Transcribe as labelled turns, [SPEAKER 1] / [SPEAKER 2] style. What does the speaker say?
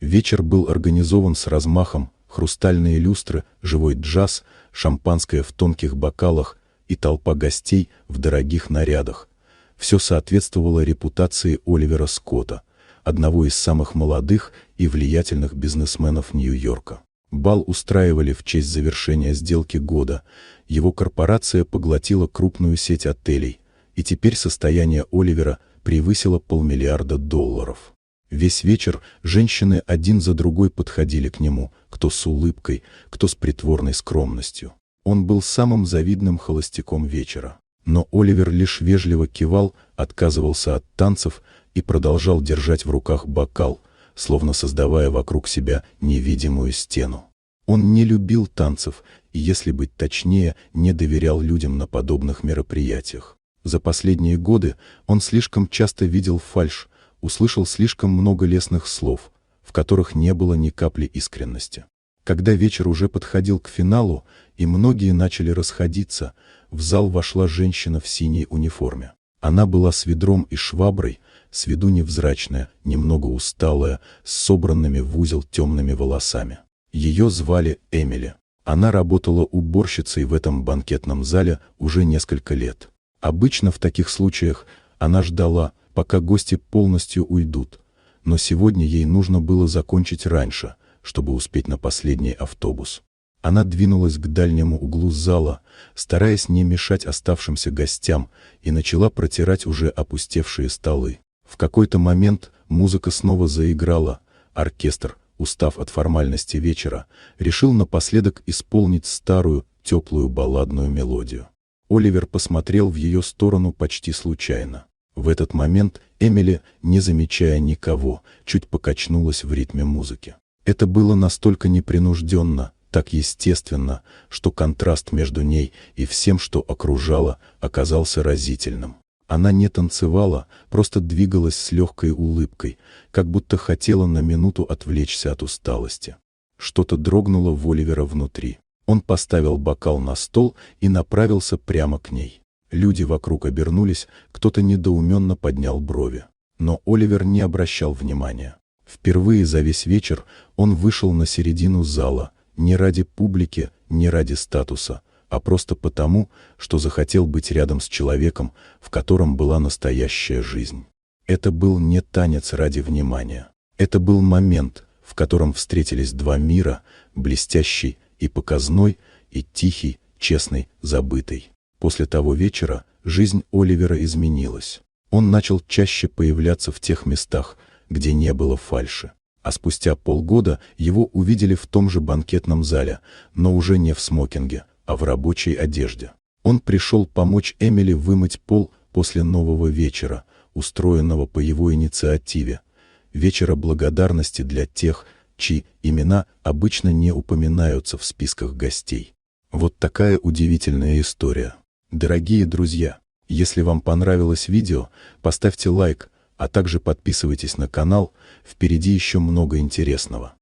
[SPEAKER 1] Вечер был организован с размахом: хрустальные люстры, живой джаз, шампанское в тонких бокалах и толпа гостей в дорогих нарядах. Все соответствовало репутации Оливера Скотта, одного из самых молодых и влиятельных бизнесменов Нью-Йорка. Бал устраивали в честь завершения сделки года. Его корпорация поглотила крупную сеть отелей, и теперь состояние Оливера превысило $500 миллиона. Весь вечер женщины один за другой подходили к нему, кто с улыбкой, кто с притворной скромностью. Он был самым завидным холостяком вечера. Но Оливер лишь вежливо кивал, отказывался от танцев и продолжал держать в руках бокал, словно создавая вокруг себя невидимую стену. Он не любил танцев и, если быть точнее, не доверял людям на подобных мероприятиях. За последние годы он слишком часто видел фальшь, услышал слишком много лестных слов, в которых не было ни капли искренности. Когда вечер уже подходил к финалу, и многие начали расходиться, в зал вошла женщина в синей униформе. Она была с ведром и шваброй, с виду невзрачная, немного усталая, с собранными в узел темными волосами. Ее звали Эмили. Она работала уборщицей в этом банкетном зале уже несколько лет. Обычно в таких случаях она ждала, пока гости полностью уйдут, но сегодня ей нужно было закончить раньше, чтобы успеть на последний автобус. Она двинулась к дальнему углу зала, стараясь не мешать оставшимся гостям, и начала протирать уже опустевшие столы. В какой-то момент музыка снова заиграла. Оркестр, устав от формальности вечера, решил напоследок исполнить старую, теплую балладную мелодию. Оливер посмотрел в ее сторону почти случайно. В этот момент Эмили, не замечая никого, чуть покачнулась в ритме музыки. Это было настолько непринужденно, так естественно, что контраст между ней и всем, что окружало, оказался разительным. Она не танцевала, просто двигалась с легкой улыбкой, как будто хотела на минуту отвлечься от усталости. Что-то дрогнуло в Оливера внутри. Он поставил бокал на стол и направился прямо к ней. Люди вокруг обернулись, кто-то недоуменно поднял брови. Но Оливер не обращал внимания. Впервые за весь вечер он вышел на середину зала, не ради публики, не ради статуса, а просто потому, что захотел быть рядом с человеком, в котором была настоящая жизнь. Это был не танец ради внимания. Это был момент, в котором встретились два мира, блестящий и показной, и тихий, честный, забытый. После того вечера жизнь Оливера изменилась. Он начал чаще появляться в тех местах, где не было фальши. А спустя полгода его увидели в том же банкетном зале, но уже не в смокинге, а в рабочей одежде. Он пришел помочь Эмили вымыть пол после нового вечера, устроенного по его инициативе. Вечера благодарности для тех, чьи имена обычно не упоминаются в списках гостей. Вот такая удивительная история. Дорогие друзья, если вам понравилось видео, поставьте лайк, а также подписывайтесь на канал, впереди еще много интересного.